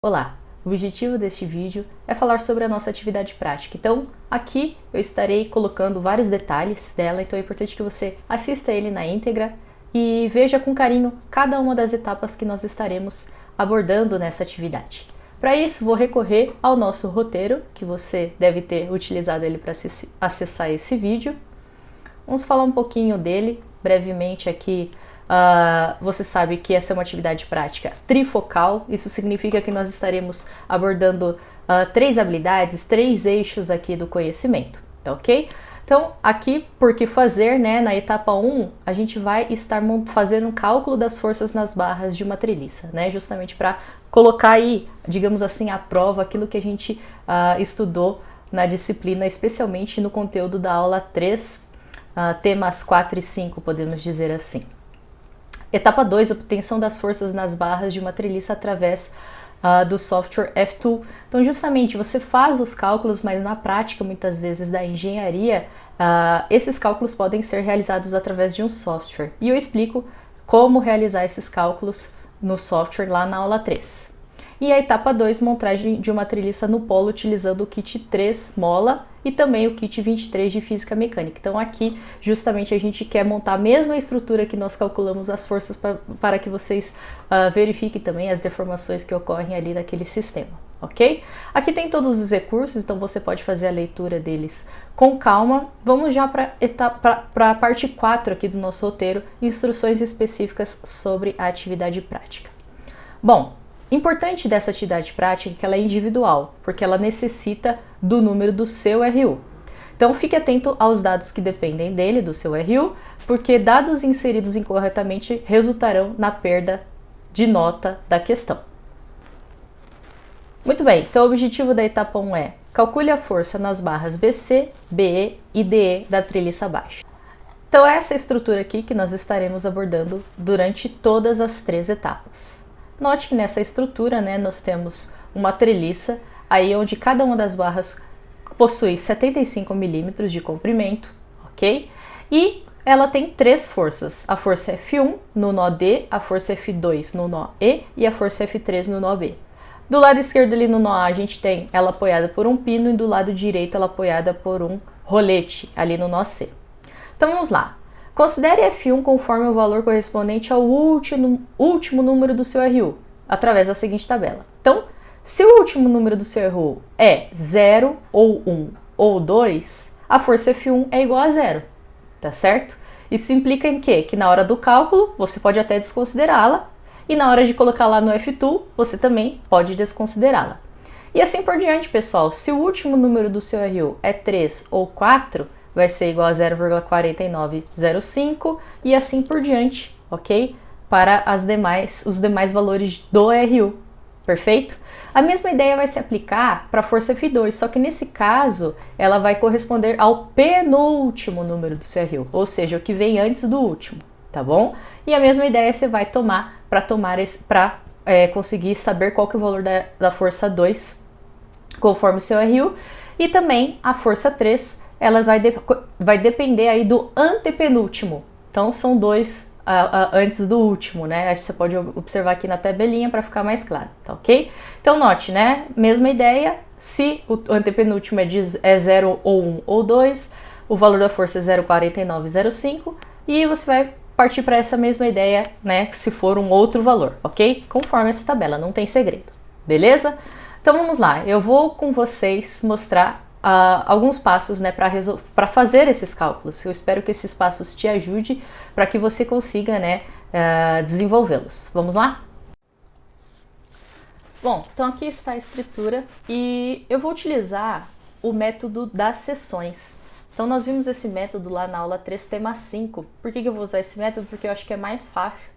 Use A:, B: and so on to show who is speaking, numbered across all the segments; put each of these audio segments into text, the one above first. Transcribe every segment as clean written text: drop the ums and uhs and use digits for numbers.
A: Olá, o objetivo deste vídeo é falar sobre a nossa atividade prática. Então, aqui eu estarei colocando vários detalhes dela, então é importante que você assista ele na íntegra e veja com carinho cada uma das etapas que nós estaremos abordando nessa atividade. Para isso, vou recorrer ao nosso roteiro, que você deve ter utilizado ele para acessar esse vídeo. Vamos falar um pouquinho dele brevemente aqui. Você sabe que essa é uma atividade prática trifocal, isso significa que nós estaremos abordando três habilidades, três eixos aqui do conhecimento, tá ok? Então, aqui, por que fazer, né? Na etapa 1, a gente vai estar fazendo um cálculo das forças nas barras de uma treliça, né? Justamente para colocar aí, digamos assim, à prova aquilo que a gente estudou na disciplina, especialmente no conteúdo da aula 3, temas 4 e 5, podemos dizer assim. Etapa 2, obtenção das forças nas barras de uma treliça através do software F-Tool. Então, justamente, você faz os cálculos, mas na prática, muitas vezes, da engenharia, esses cálculos podem ser realizados através de um software. E eu explico como realizar esses cálculos no software lá na aula 3. E a etapa 2, montagem de uma treliça no polo utilizando o kit 3 mola e também o kit 23 de física mecânica. Então aqui justamente a gente quer montar a mesma estrutura que nós calculamos as forças para que vocês verifiquem também as deformações que ocorrem ali naquele sistema, ok? Aqui tem todos os recursos, então você pode fazer a leitura deles com calma. Vamos já para a parte 4 aqui do nosso roteiro, instruções específicas sobre a atividade prática. Bom, importante dessa atividade prática é que ela é individual, porque ela necessita do número do seu RU. Então fique atento aos dados que dependem dele, do seu RU, porque dados inseridos incorretamente resultarão na perda de nota da questão. Muito bem, então o objetivo da etapa 1 é calcule a força nas barras BC, BE e DE da treliça abaixo. Então é essa estrutura aqui que nós estaremos abordando durante todas as três etapas. Note que nessa estrutura, né, nós temos uma treliça, aí onde cada uma das barras possui 75 milímetros de comprimento, ok? E ela tem três forças, a força F1 no nó D, a força F2 no nó E e a força F3 no nó B. Do lado esquerdo ali no nó A a gente tem ela apoiada por um pino e do lado direito ela apoiada por um rolete ali no nó C. Então vamos lá. Considere F1 conforme o valor correspondente ao último número do seu RU, através da seguinte tabela. Então, se o último número do seu RU é 0, ou 1, ou 2, a força F1 é igual a 0, tá certo? Isso implica em quê? Que na hora do cálculo, você pode até desconsiderá-la, e na hora de colocar lá no F-Tool, você também pode desconsiderá-la. E assim por diante, pessoal. Se o último número do seu RU é 3 ou 4, vai ser igual a 0,4905 e assim por diante, ok? Para os demais valores do RU, perfeito? A mesma ideia vai se aplicar para a força F2, só que nesse caso ela vai corresponder ao penúltimo número do seu RU, ou seja, o que vem antes do último, tá bom? E a mesma ideia você vai tomar para conseguir saber qual que é o valor da força 2 conforme o seu RU, e também a força 3 ela vai depender aí do antepenúltimo. Então, são dois antes do último, né? Acho que você pode observar aqui na tabelinha para ficar mais claro, tá ok? Então, note, né? Mesma ideia, se o antepenúltimo é 0 ou 1 ou 2, o valor da força é 0,4905 e você vai partir para essa mesma ideia, né? Se for um outro valor, ok? Conforme essa tabela, não tem segredo, beleza? Então, vamos lá. Eu vou com vocês mostrar alguns passos, né, para fazer esses cálculos. Eu espero que esses passos te ajudem para que você consiga, né, desenvolvê-los. Vamos lá? Bom, então aqui está a estrutura e eu vou utilizar o método das seções. Então nós vimos esse método lá na aula 3, tema 5. Por que eu vou usar esse método? Porque eu acho que é mais fácil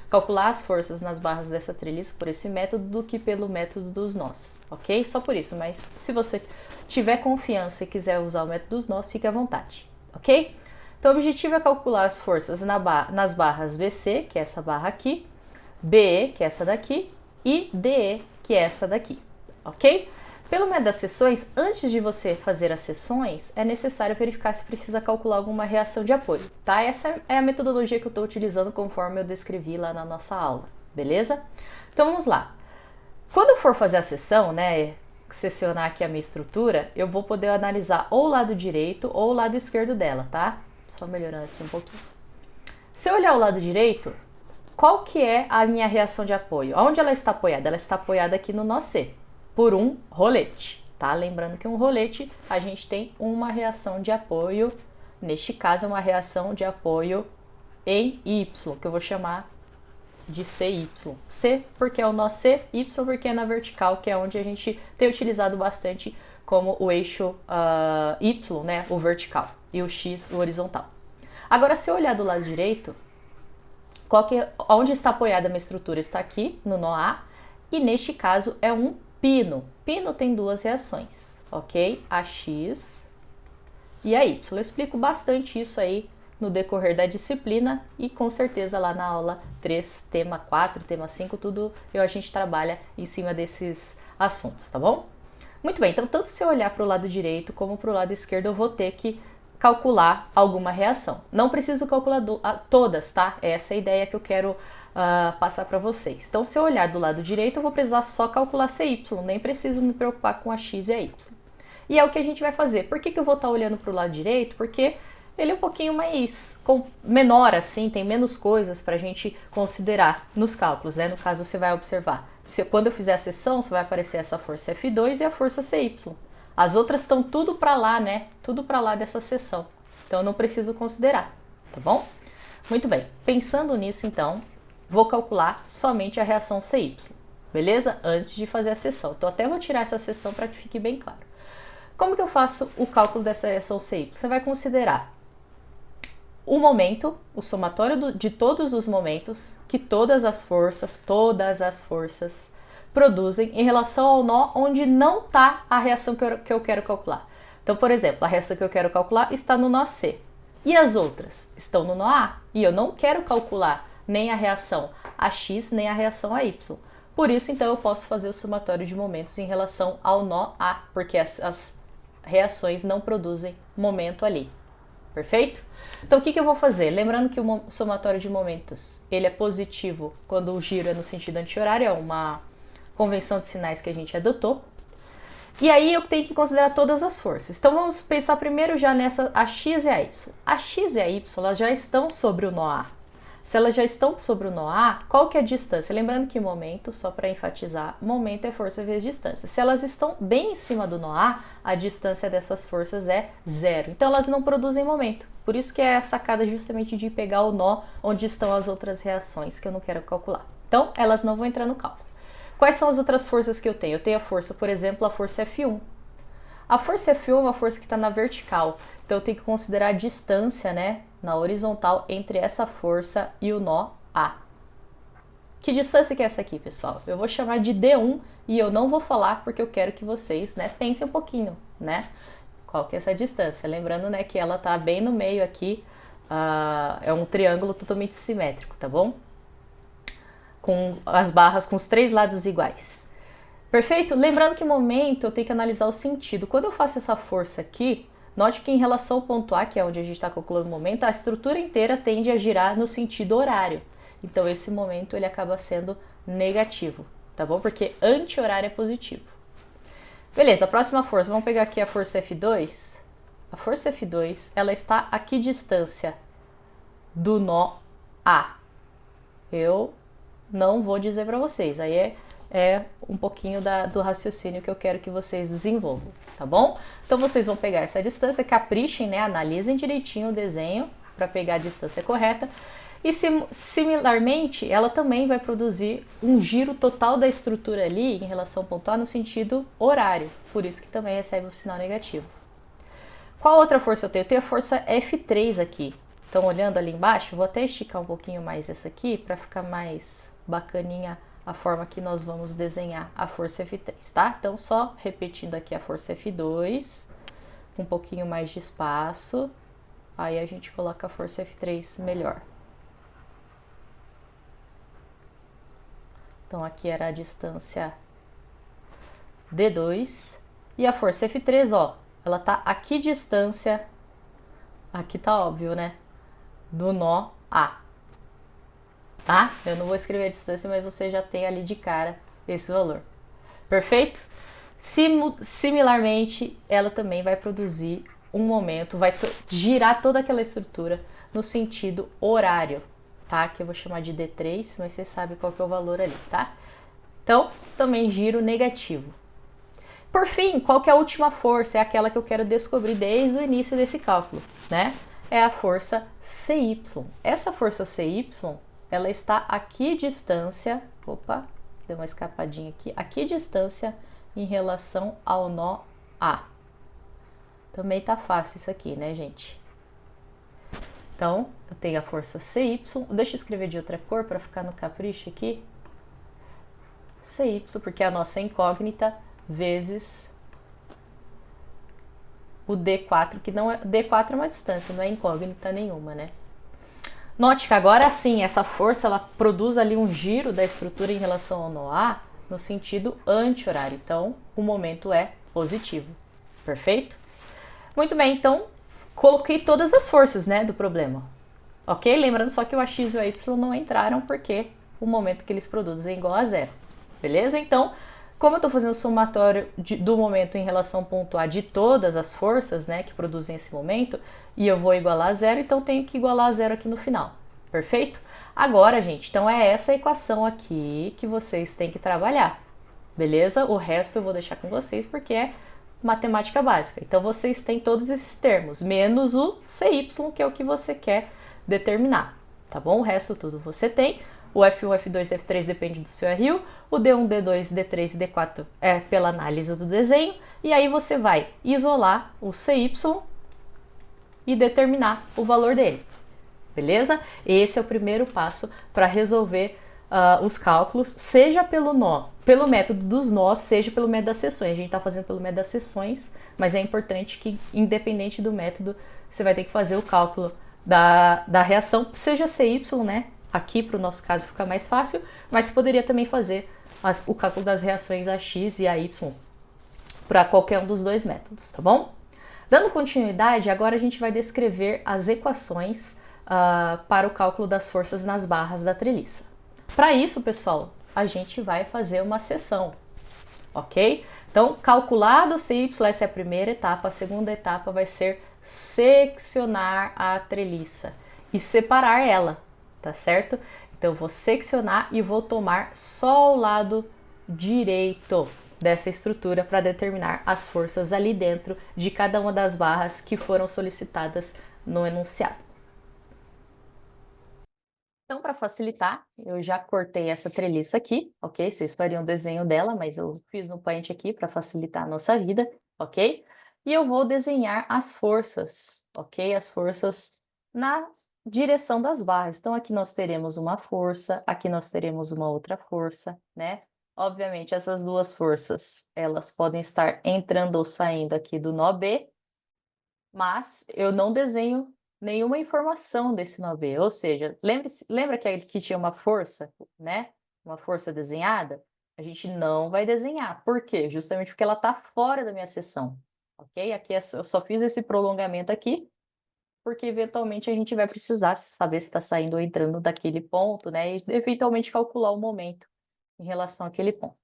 A: calcular as forças nas barras dessa treliça por esse método do que pelo método dos nós, ok? Só por isso, mas se você tiver confiança e quiser usar o método dos nós, fique à vontade, ok? Então o objetivo é calcular as forças nas barras BC, que é essa barra aqui, BE, que é essa daqui, e DE, que é essa daqui, ok? Pelo método das seções, antes de você fazer as seções, é necessário verificar se precisa calcular alguma reação de apoio, tá? Essa é a metodologia que eu estou utilizando conforme eu descrevi lá na nossa aula, beleza? Então vamos lá. Quando eu for fazer a seção, né, seccionar aqui a minha estrutura, eu vou poder analisar ou o lado direito ou o lado esquerdo dela, tá? Só melhorando aqui um pouquinho. Se eu olhar o lado direito, qual que é a minha reação de apoio? Onde ela está apoiada? Ela está apoiada aqui no nó C, por um rolete, tá? Lembrando que um rolete, a gente tem uma reação de apoio, neste caso é uma reação de apoio em Y, que eu vou chamar de CY. C porque é o nó C, Y porque é na vertical, que é onde a gente tem utilizado bastante como o eixo Y, né, o vertical, e o X, o horizontal. Agora, se eu olhar do lado direito, onde está apoiada a minha estrutura? Está aqui no nó A, e neste caso é um pino. Pino tem duas reações, ok? A X e a Y. Eu explico bastante isso aí no decorrer da disciplina e com certeza lá na aula 3, tema 4, tema 5, tudo a gente trabalha em cima desses assuntos, tá bom? Muito bem, então tanto se eu olhar para o lado direito como para o lado esquerdo eu vou ter que calcular alguma reação. Não preciso calcular todas, tá? Essa é a ideia que eu quero passar para vocês. Então se eu olhar do lado direito eu vou precisar só calcular CY, nem preciso me preocupar com a X e a Y. E é o que a gente vai fazer. Por que eu vou estar olhando para o lado direito? Porque ele é um pouquinho mais menor, assim, tem menos coisas para a gente considerar nos cálculos, né? No caso, você vai observar, quando eu fizer a seção, você vai aparecer essa força F2 e a força CY. As outras estão tudo para lá, né? Tudo para lá dessa seção. Então, eu não preciso considerar, tá bom? Muito bem. Pensando nisso, então, vou calcular somente a reação CY, beleza? Antes de fazer a seção. Então, até vou tirar essa seção para que fique bem claro. Como que eu faço o cálculo dessa reação CY? Você vai considerar o momento, o somatório de todos os momentos que todas as forças produzem em relação ao nó onde não está a reação que eu quero calcular. Então, por exemplo, a reação que eu quero calcular está no nó C. E as outras estão no nó A. E eu não quero calcular nem a reação AX, nem a reação AY. Por isso, então, eu posso fazer o somatório de momentos em relação ao nó A, porque as reações não produzem momento ali. Perfeito? Então, o que eu vou fazer? Lembrando que o somatório de momentos, ele é positivo quando o giro é no sentido anti-horário, é uma convenção de sinais que a gente adotou. E aí eu tenho que considerar todas as forças. Então, vamos pensar primeiro já nessa a X e a Y. A X e a Y, elas já estão sobre o nó A. Se elas já estão sobre o nó A, qual que é a distância? Lembrando que momento, só para enfatizar, momento é força vezes distância. Se elas estão bem em cima do nó A distância dessas forças é zero. Então, elas não produzem momento. Por isso que é a sacada justamente de pegar o nó onde estão as outras reações que eu não quero calcular. Então, elas não vão entrar no cálculo. Quais são as outras forças que eu tenho? Eu tenho a força, por exemplo, a força F1. A força F1 é uma força que está na vertical. Então, eu tenho que considerar a distância, né, na horizontal entre essa força e o nó A. Que distância que é essa aqui, pessoal? Eu vou chamar de D1 e eu não vou falar porque eu quero que vocês, né, pensem um pouquinho, né? Qual que é essa distância? Lembrando, né, que ela tá bem no meio aqui, é um triângulo totalmente simétrico, tá bom? Com as barras com os três lados iguais. Perfeito? Lembrando que no momento eu tenho que analisar o sentido. Quando eu faço essa força aqui, note que em relação ao ponto A, que é onde a gente está calculando o momento, a estrutura inteira tende a girar no sentido horário. Então, esse momento ele acaba sendo negativo, tá bom? Porque anti-horário é positivo. Beleza, a próxima força, vamos pegar aqui a força F2. A força F2, ela está a que distância do nó A? Eu não vou dizer para vocês, aí é um pouquinho do raciocínio que eu quero que vocês desenvolvam, tá bom? Então vocês vão pegar essa distância, caprichem, né? Analisem direitinho o desenho para pegar a distância correta. E similarmente, ela também vai produzir um giro total da estrutura ali em relação ao ponto A no sentido horário, por isso que também recebe o sinal negativo. Qual outra força eu tenho? Eu tenho a força F3 aqui. Então, olhando ali embaixo, vou até esticar um pouquinho mais essa aqui para ficar mais bacaninha a forma que nós vamos desenhar a força F3, tá? Então, só repetindo aqui a força F2, um pouquinho mais de espaço, aí a gente coloca a força F3 melhor. Então, aqui era a distância D2, e a força F3, ó, ela tá a que distância, aqui tá óbvio, né, do nó A. Tá? Eu não vou escrever a distância, mas você já tem ali de cara esse valor. Perfeito? Similarmente, ela também vai produzir um momento, vai girar toda aquela estrutura no sentido horário, tá? Que eu vou chamar de D3, mas você sabe qual que é o valor ali, tá? Então, também giro negativo. Por fim, qual que é a última força? É aquela que eu quero descobrir desde o início desse cálculo, né? É a força CY. Essa força CY, ela está a que distância? Opa, deu uma escapadinha aqui. A que distância em relação ao nó A? Também tá fácil isso aqui, né, gente? Então, eu tenho a força CY. Deixa eu escrever de outra cor para ficar no capricho aqui. CY, porque é a nossa incógnita, vezes o D4, que não é, D4 é uma distância, não é incógnita nenhuma, né? Note que agora sim, essa força ela produz ali um giro da estrutura em relação ao nó A no sentido anti-horário. Então, o momento é positivo. Perfeito? Muito bem, então coloquei todas as forças, né, do problema. Ok? Lembrando só que o AX e o AY não entraram porque o momento que eles produzem é igual a zero. Beleza? Então, como eu estou fazendo o somatório do momento em relação ao ponto A de todas as forças, né, que produzem esse momento, e eu vou igualar a zero, então tenho que igualar a zero aqui no final. Perfeito? Agora, gente, então é essa equação aqui que vocês têm que trabalhar. Beleza? O resto eu vou deixar com vocês porque é matemática básica. Então vocês têm todos esses termos, menos o CY, que é o que você quer determinar. Tá bom? O resto tudo você tem. O F1, F2 e F3 depende do seu RU, o D1, D2, D3 e D4 é pela análise do desenho, e aí você vai isolar o CY e determinar o valor dele. Beleza? Esse é o primeiro passo para resolver os cálculos, seja pelo nó, pelo método dos nós, seja pelo método das seções. A gente está fazendo pelo método das seções, mas é importante que, independente do método, você vai ter que fazer o cálculo da reação, seja CY, né? Aqui, para o nosso caso, fica mais fácil, mas você poderia também fazer o cálculo das reações a X e a Y para qualquer um dos dois métodos, tá bom? Dando continuidade, agora a gente vai descrever as equações para o cálculo das forças nas barras da treliça. Para isso, pessoal, a gente vai fazer uma seção, ok? Então, calculado o CY, essa é a primeira etapa. A segunda etapa vai ser seccionar a treliça e separar ela, tá certo? Então, eu vou seccionar e vou tomar só o lado direito dessa estrutura para determinar as forças ali dentro de cada uma das barras que foram solicitadas no enunciado. Então, para facilitar, eu já cortei essa treliça aqui, ok? Vocês fariam o desenho dela, mas eu fiz no Paint aqui para facilitar a nossa vida, ok? E eu vou desenhar as forças, ok? As forças na direção das barras. Então, aqui nós teremos uma força, aqui nós teremos uma outra força, né? Obviamente, essas duas forças, elas podem estar entrando ou saindo aqui do nó B, mas eu não desenho nenhuma informação desse nó B, ou seja, lembra que tinha uma força, né? Uma força desenhada? A gente não vai desenhar. Por quê? Justamente porque ela está fora da minha seção, ok? Aqui eu só fiz esse prolongamento aqui, porque eventualmente a gente vai precisar saber se está saindo ou entrando daquele ponto, né? E eventualmente calcular o momento em relação àquele ponto.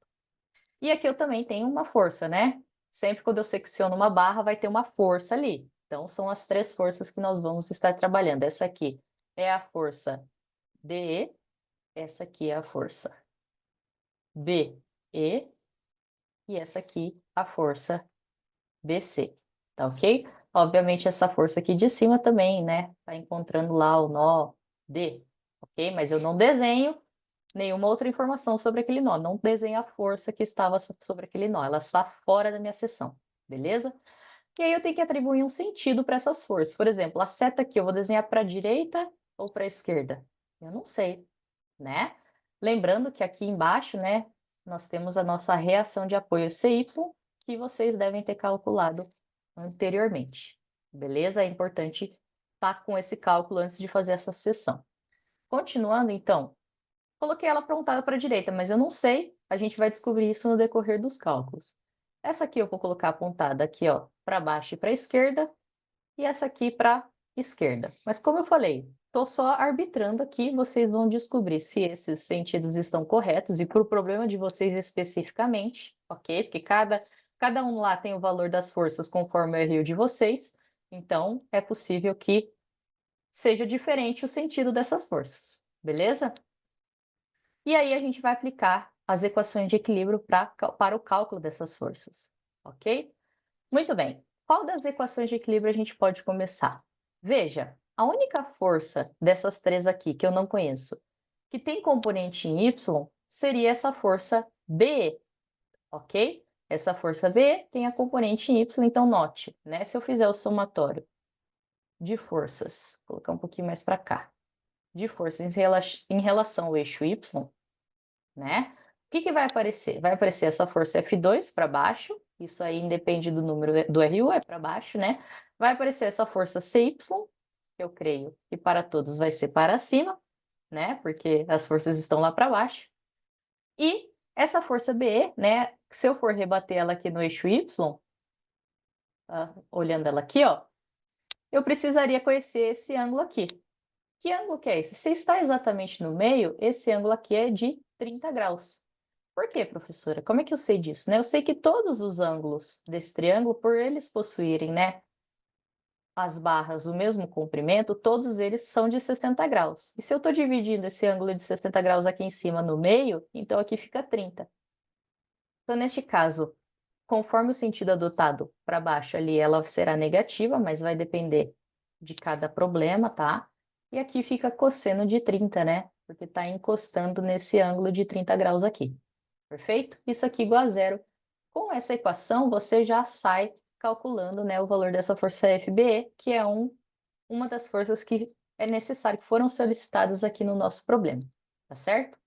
A: E aqui eu também tenho uma força, né? Sempre quando eu secciono uma barra, vai ter uma força ali. Então, são as três forças que nós vamos estar trabalhando. Essa aqui é a força DE, essa aqui é a força BE e essa aqui a força BC, tá ok? Obviamente, essa força aqui de cima também, né? Tá encontrando lá o nó D, ok? Mas eu não desenho nenhuma outra informação sobre aquele nó, não desenho a força que estava sobre aquele nó, ela está fora da minha seção, beleza? E aí eu tenho que atribuir um sentido para essas forças. Por exemplo, a seta aqui eu vou desenhar para a direita ou para a esquerda? Eu não sei, né? Lembrando que aqui embaixo, né, nós temos a nossa reação de apoio CY, que vocês devem ter calculado anteriormente, beleza? É importante estar com esse cálculo antes de fazer essa seção. Continuando, então, coloquei ela apontada para a direita, mas eu não sei, a gente vai descobrir isso no decorrer dos cálculos. Essa aqui eu vou colocar apontada aqui, ó, para baixo e para a esquerda, e essa aqui para a esquerda. Mas como eu falei, estou só arbitrando aqui, vocês vão descobrir se esses sentidos estão corretos, e para o problema de vocês especificamente, ok? Porque cada um lá tem o valor das forças conforme o RU de vocês, então é possível que seja diferente o sentido dessas forças, beleza? E aí a gente vai aplicar as equações de equilíbrio para o cálculo dessas forças, ok? Muito bem. Qual das equações de equilíbrio a gente pode começar? Veja, a única força dessas três aqui que eu não conheço, que tem componente em y, seria essa força B, ok? Essa força B tem a componente em y, então note, né? Se eu fizer o somatório de forças, vou colocar um pouquinho mais para cá, de forças em relação ao eixo y, né? O que vai aparecer? Vai aparecer essa força F2 para baixo, isso aí independe do número do RU, é para baixo, né? Vai aparecer essa força CY, que eu creio que para todos vai ser para cima, né? Porque as forças estão lá para baixo. E essa força BE, né? Se eu for rebater ela aqui no eixo Y, olhando ela aqui, ó, eu precisaria conhecer esse ângulo aqui. Que ângulo que é esse? Se está exatamente no meio, esse ângulo aqui é de 30 graus. Por quê, professora? Como é que eu sei disso, né? Eu sei que todos os ângulos desse triângulo, por eles possuírem, né, as barras o mesmo comprimento, todos eles são de 60 graus. E se eu estou dividindo esse ângulo de 60 graus aqui em cima no meio, então aqui fica 30. Então, neste caso, conforme o sentido adotado para baixo ali, ela será negativa, mas vai depender de cada problema, tá? E aqui fica cosseno de 30, né? Porque está encostando nesse ângulo de 30 graus aqui. Perfeito? Isso aqui igual a zero. Com essa equação, você já sai calculando, né, o valor dessa força FBE, que é uma das forças que é necessário, que foram solicitadas aqui no nosso problema, tá certo?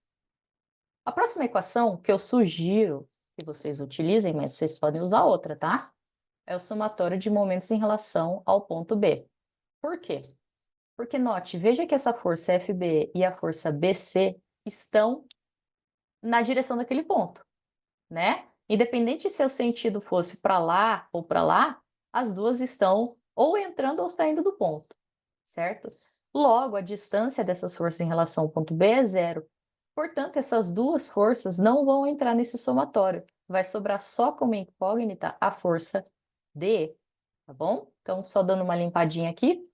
A: A próxima equação que eu sugiro que vocês utilizem, mas vocês podem usar outra, tá? É o somatório de momentos em relação ao ponto B. Por quê? Porque note, veja que essa força FB e a força BC estão na direção daquele ponto, né? Independente se o sentido fosse para lá ou para lá, as duas estão ou entrando ou saindo do ponto, certo? Logo, a distância dessas forças em relação ao ponto B é zero. Portanto, essas duas forças não vão entrar nesse somatório. Vai sobrar só como incógnita a força D, tá bom? Então, só dando uma limpadinha aqui.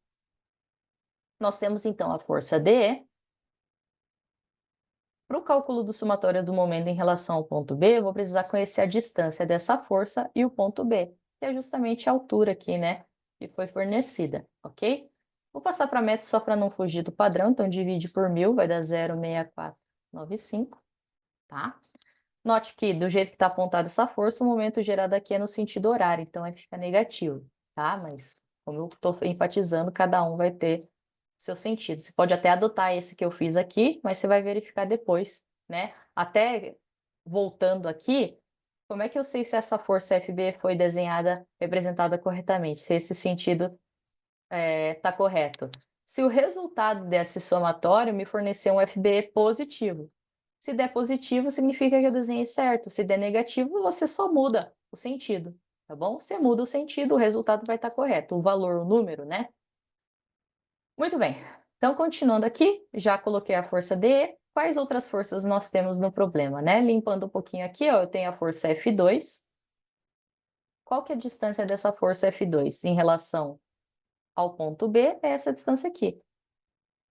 A: Nós temos, então, a força D. Para o cálculo do somatório do momento em relação ao ponto B, eu vou precisar conhecer a distância dessa força e o ponto B, que é justamente a altura aqui, né, que foi fornecida, ok? Vou passar para metros só para não fugir do padrão, então divide por 1000, vai dar 0,6495, tá? Note que, do jeito que está apontada essa força, o momento gerado aqui é no sentido horário, então vai ficar negativo, tá? Mas, como eu estou enfatizando, cada um vai ter seu sentido. Você pode até adotar esse que eu fiz aqui, mas você vai verificar depois, né? Até voltando aqui, como é que eu sei se essa força FB foi desenhada, representada corretamente, se esse sentido está correto? Se o resultado desse somatório me fornecer um FB positivo. Se der positivo, significa que eu desenhei certo. Se der negativo, você só muda o sentido, tá bom? Você muda o sentido, o resultado vai estar correto. O valor, o número, né? Muito bem. Então, continuando aqui, já coloquei a força D. Quais outras forças nós temos no problema, né? Limpando um pouquinho aqui, ó, eu tenho a força F2. Qual que é a distância dessa força F2 em relação ao ponto B? É essa distância aqui,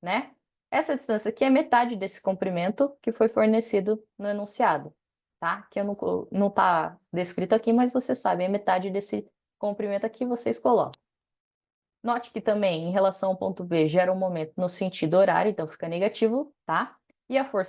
A: né? Essa distância aqui é metade desse comprimento que foi fornecido no enunciado, tá? Que eu não tá descrito aqui, mas você sabe, é metade desse comprimento aqui, vocês colocam. Note que também, em relação ao ponto B, gera um momento no sentido horário, então fica negativo, tá? E a força